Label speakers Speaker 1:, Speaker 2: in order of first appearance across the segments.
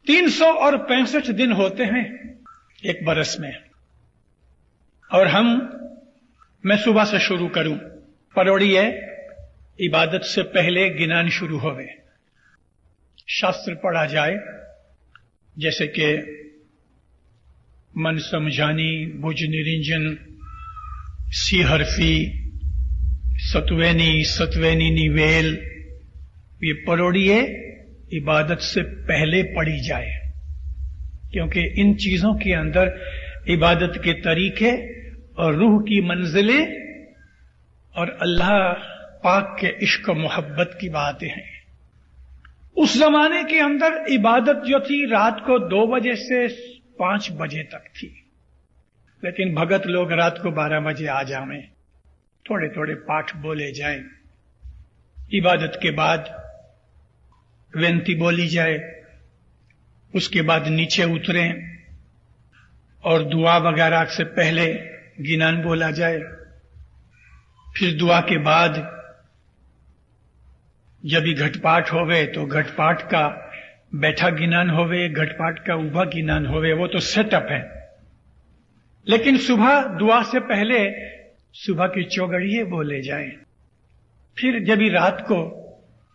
Speaker 1: 365 दिन होते हैं एक बरस में, और मैं सुबह से शुरू करूं, परोड़िए इबादत से पहले गिनान शुरू होवे, शास्त्र पढ़ा जाए, जैसे कि मन समझानी, भुज निरंजन, सी हरफी, सतवेनी निवेल, ये परोड़िए इबादत से पहले पढ़ी जाए, क्योंकि इन चीजों के अंदर इबादत के तरीके और रूह की मंजिलें और अल्लाह पाक के इश्क और मोहब्बत की बातें हैं। उस जमाने के अंदर इबादत जो थी रात को 2 बजे से 5 बजे तक थी, लेकिन भगत लोग रात को 12 बजे आ जाएं, थोड़े थोड़े पाठ बोले जाएं, इबादत के बाद विनती बोली जाए, उसके बाद नीचे उतरें और दुआ वगैरह से पहले गिनान बोला जाए, फिर दुआ के बाद जब भी घटपाठ होवे तो घटपाठ का बैठा गिनान होवे, घटपाठ का उभा गिनान होवे, वो तो सेटअप है। लेकिन सुबह दुआ से पहले सुबह की चौगड़िए बोले जाए, फिर जब भी रात को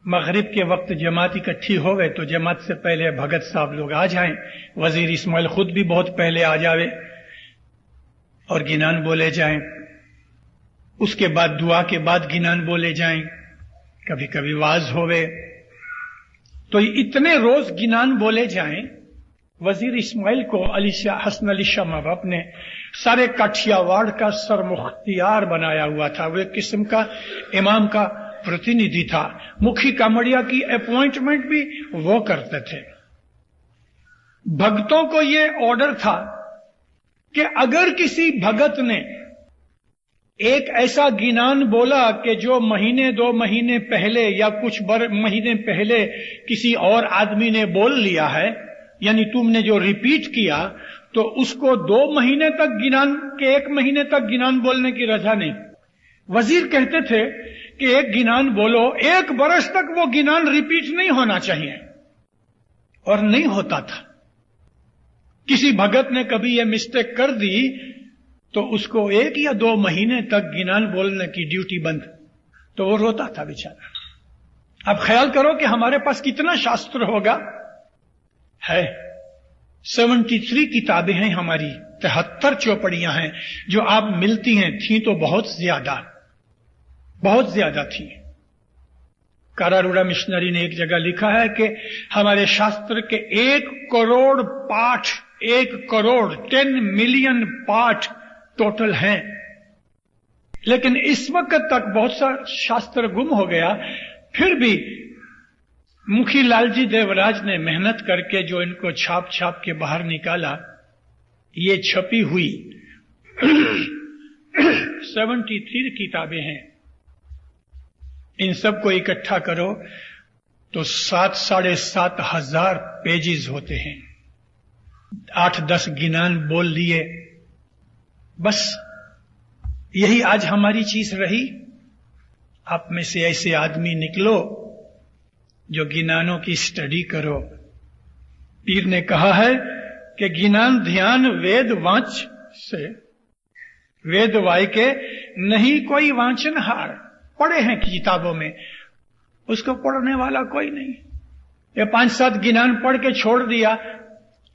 Speaker 1: मगरिब के वक्त जमात इकट्ठी होवे तो जमात से पहले भगत साहब लोग आ जाएं, वजीर इस्माइल खुद भी बहुत पहले आ जावे और गिनान बोले जाएं, उसके बाद दुआ के बाद गिनान बोले जाएं, कभी कभी वाज होवे तो इतने रोज गिनान बोले जाएं। वजीर इस्माइल को हसन अली शाह महबूब ने सारे काठियावाड़ का सरमुख्तियार बनाया हुआ था, वो एक किस्म का इमाम का प्रतिनिधि था, मुखी कामड़िया की अपॉइंटमेंट भी वो करते थे। भक्तों को ये ऑर्डर था कि अगर किसी भगत ने एक ऐसा गिनान बोला कि जो महीने 2 महीने पहले या कुछ महीने पहले किसी और आदमी ने बोल लिया है, यानी तुमने जो रिपीट किया, तो उसको 2 महीने तक गिनान के 1 महीने तक गिनान बोलने की रजा नहीं। वजीर कहते थे कि एक गिनान बोलो, 1 बरस तक वो गिनान रिपीट नहीं होना चाहिए, और नहीं होता था। किसी भगत ने कभी ये मिस्टेक कर दी तो उसको 1 या 2 महीने तक गिनान बोलने की ड्यूटी बंद, तो वो रोता था बेचारा। अब ख्याल करो कि हमारे पास कितना शास्त्र होगा, है 73 किताबें हैं हमारी, 73 चौपड़ियां हैं जो आप मिलती हैं, थी तो बहुत ज्यादा थी। कारारूड़ा मिशनरी ने एक जगह लिखा है कि हमारे शास्त्र के 1 करोड़ पाठ, 1 करोड़ 10 मिलियन पाठ टोटल हैं, लेकिन इस वक्त तक बहुत सा शास्त्र गुम हो गया। फिर भी मुखी लालजी देवराज ने मेहनत करके जो इनको छाप छाप के बाहर निकाला, ये छपी हुई 73 किताबें हैं। इन सबको इकट्ठा करो तो 7-7.5 हजार पेजेस होते हैं। 8-10 गिनान बोल लिए, बस यही आज हमारी चीज रही। आप में से ऐसे आदमी निकलो जो गिनानों की स्टडी करो। पीर ने कहा है कि गिनान ध्यान वेद वांच से, वेद वाय के नहीं कोई वांचनहार। पढ़े हैं किताबों में, उसको पढ़ने वाला कोई नहीं। ये 5-7 गिनान पढ़ के छोड़ दिया,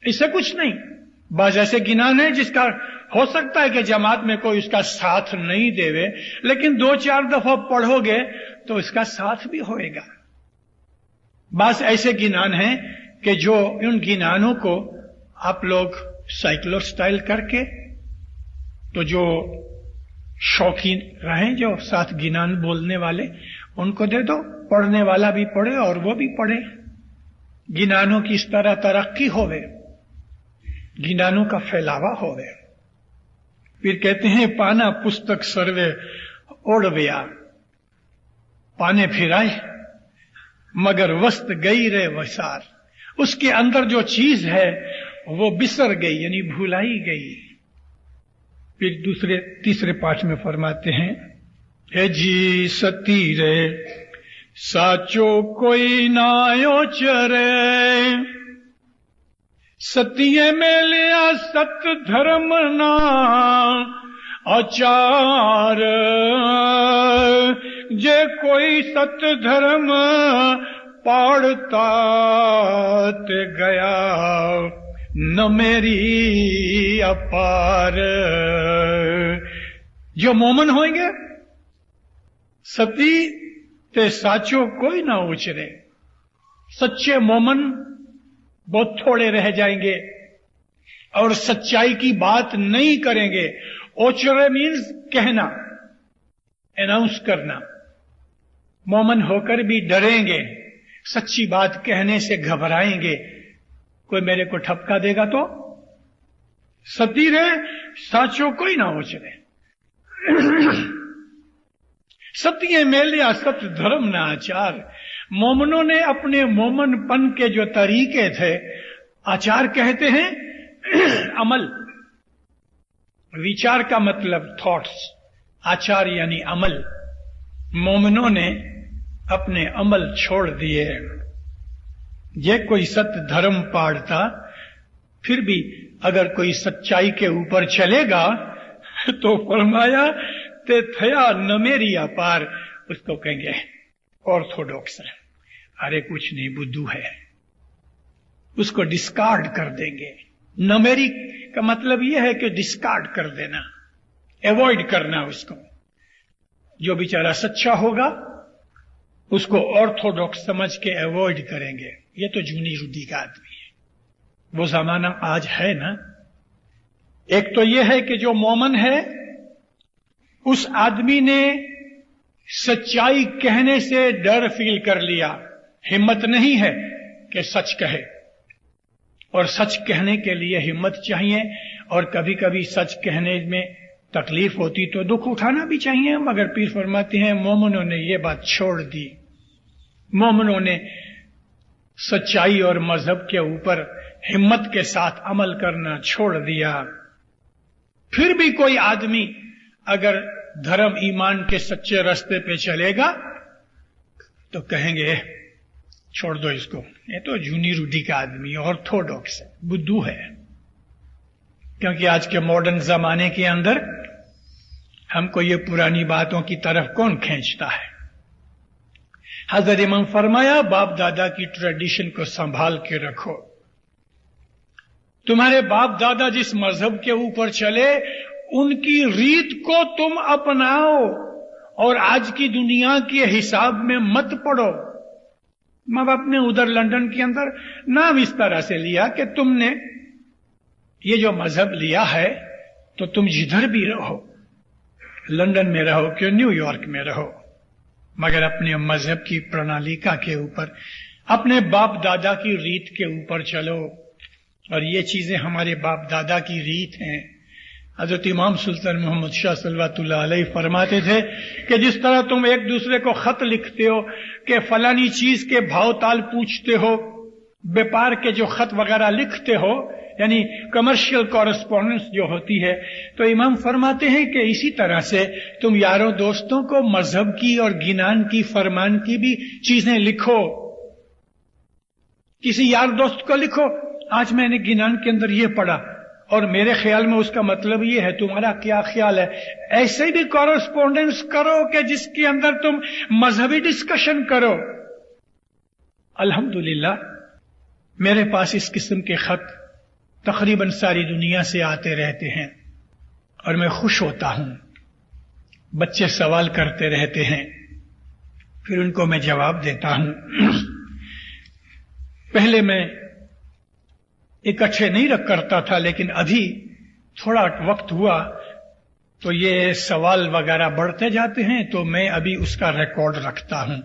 Speaker 1: इससे कुछ नहीं। बाज ऐसे गिनान है जिसका हो सकता है कि जमात में कोई उसका साथ नहीं देवे, लेकिन 2-4 दफा पढ़ोगे तो इसका साथ भी होएगा। बस ऐसे गिनान हैं कि जो उन गिनानों को आप लोग साइक्लो स्टाइल करके, तो जो शौकीन रहें, जो साथ गिनान बोलने वाले, उनको दे दो, पढ़ने वाला भी पढ़े और वो भी पढ़े। गिनानों की इस तरह तरक्की होवे, गिनानों का फैलावा होवे। फिर कहते हैं पाना पुस्तक सर्वे ओढ़व्या, पाने फिराए मगर वस्त गई रे वसार। उसके अंदर जो चीज है वो बिसर गई, यानी भुलाई गई। फिर तीसरे पाठ में फरमाते हैं, हे जी सती रे साचो कोई नायो चरे, सतिये मेलिया सत धर्म ना आचार, जे कोई सत धर्म पाड़ता ते गया न मेरी अपार। जो मोमन होंगे सती ते साचो कोई ना उचरे। सच्चे मोमन बहुत थोड़े रह जाएंगे और सच्चाई की बात नहीं करेंगे। ओचरे मीन्स कहना, अनाउंस करना। मोमन होकर भी डरेंगे, सच्ची बात कहने से घबराएंगे, कोई मेरे को ठपका देगा तो। सती रे साचो कोई ना उचरे। सत्य मेलिया सत धर्म ना आचार। मोमनों ने अपने मोमनपन के जो तरीके थे, आचार कहते हैं अमल। विचार का मतलब थॉट्स, आचार यानी अमल। मोमनों ने अपने अमल छोड़ दिए। ये कोई सत्य धर्म पाड़ता, फिर भी अगर कोई सच्चाई के ऊपर चलेगा तो फरमाया ते थया न मेरी अपार। उसको कहेंगे ऑर्थोडॉक्स है, अरे कुछ नहीं बुद्धू है, उसको डिस्कार्ड कर देंगे। न मेरी का मतलब यह है कि डिस्कार्ड कर देना, अवॉइड करना उसको। जो बेचारा सच्चा होगा उसको ऑर्थोडॉक्स समझ के अवॉइड करेंगे। ये तो जूनी रुदी का आदमी है, वो जमाना आज है ना। एक तो यह है कि जो मोमन है उस आदमी ने सच्चाई कहने से डर फील कर लिया, हिम्मत नहीं है कि सच कहे। और सच कहने के लिए हिम्मत चाहिए, और कभी कभी सच कहने में तकलीफ होती तो दुख उठाना भी चाहिए। मगर पीर फरमाते हैं मोमिनों ने ये बात छोड़ दी। मोमिनों ने सच्चाई और मजहब के ऊपर हिम्मत के साथ अमल करना छोड़ दिया। फिर भी कोई आदमी अगर धर्म ईमान के सच्चे रास्ते पे चलेगा तो कहेंगे छोड़ दो इसको, ये तो जूनी रूढ़ी का आदमी ऑर्थोडॉक्स है, बुद्धू है। क्योंकि आज के मॉडर्न जमाने के अंदर हमको ये पुरानी बातों की तरफ कौन खींचता है। हजरत इमाम फरमाया बाप दादा की ट्रेडिशन को संभाल के रखो। तुम्हारे बाप दादा जिस मजहब के ऊपर चले उनकी रीत को तुम अपनाओ और आज की दुनिया के हिसाब में मत पड़ो। मां बाप ने उधर लंदन के अंदर नाम इस तरह से लिया कि तुमने ये जो मजहब लिया है तो तुम जिधर भी रहो, लंदन में रहो कि न्यूयॉर्क में रहो, मगर अपने मजहब की प्रणालिका के ऊपर, अपने बाप दादा की रीत के ऊपर चलो। और ये चीजें हमारे बाप दादा की रीत हैं। हजरत इमाम सुल्तान मोहम्मद शाह सल्लल्लाहु अलैहि फरमाते थे कि जिस तरह तुम एक दूसरे को खत लिखते हो कि फलानी चीज के भाव ताल पूछते हो, व्यापार के जो खत वगैरह लिखते हो, यानी कमर्शियल कॉरेस्पॉन्डेंस जो होती है, तो इमाम फरमाते हैं कि इसी तरह से तुम यारों दोस्तों को मजहब की और गिनान की फरमान की भी चीजें लिखो। किसी यार दोस्त को लिखो, आज मैंने गिनान के अंदर ये पढ़ा और मेरे ख्याल में उसका मतलब ये है, तुम्हारा क्या ख्याल है। ऐसे भी कॉरेस्पॉन्डेंस करो कि जिसके अंदर तुम मजहबी डिस्कशन करो। अल्हम्दुलिल्लाह मेरे पास इस किस्म के खत तकरीबन सारी दुनिया से आते रहते हैं और मैं खुश होता हूं। बच्चे सवाल करते रहते हैं, फिर उनको मैं जवाब देता हूं। पहले मैं इकट्ठे नहीं रख करता था, लेकिन अभी थोड़ा वक्त हुआ तो ये सवाल वगैरह बढ़ते जाते हैं, तो मैं अभी उसका रिकॉर्ड रखता हूं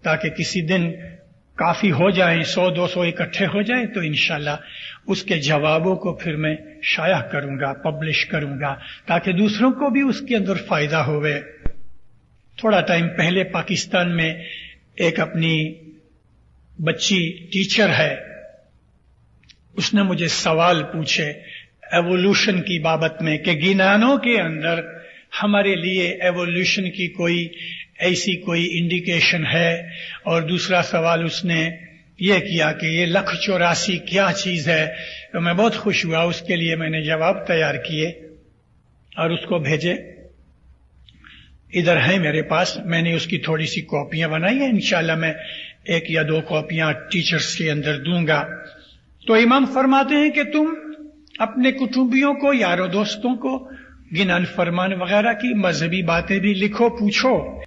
Speaker 1: ताकि किसी दिन काफी हो जाए, 100-200 इकट्ठे हो जाए तो इंशाल्लाह उसके जवाबों को फिर मैं शाया करूंगा, पब्लिश करूंगा, ताकि दूसरों को भी उसके अंदर फायदा होवे। थोड़ा टाइम पहले पाकिस्तान में एक अपनी बच्ची टीचर है, उसने मुझे सवाल पूछे एवोल्यूशन की बाबत में कि गिनानों के अंदर हमारे लिए एवोल्यूशन की कोई ऐसी कोई इंडिकेशन है। और दूसरा सवाल उसने یہ کیا کہ یہ 1,84 کیا چیز ہے، تو میں بہت خوش ہوا. اس کے لیے میں نے جواب تیار کیے اور اس کو بھیجے. ادھر ہے میرے پاس، میں نے اس کی تھوڑی سی کاپیاں بنائی ہیں. انشاءاللہ میں 1 یا 2 کاپیاں ٹیچرز کے اندر دوں گا. تو امام فرماتے ہیں کہ تم اپنے کٹمبیوں کو، یاروں دوستوں کو گنان فرمان وغیرہ کی مذہبی باتیں بھی لکھو، پوچھو.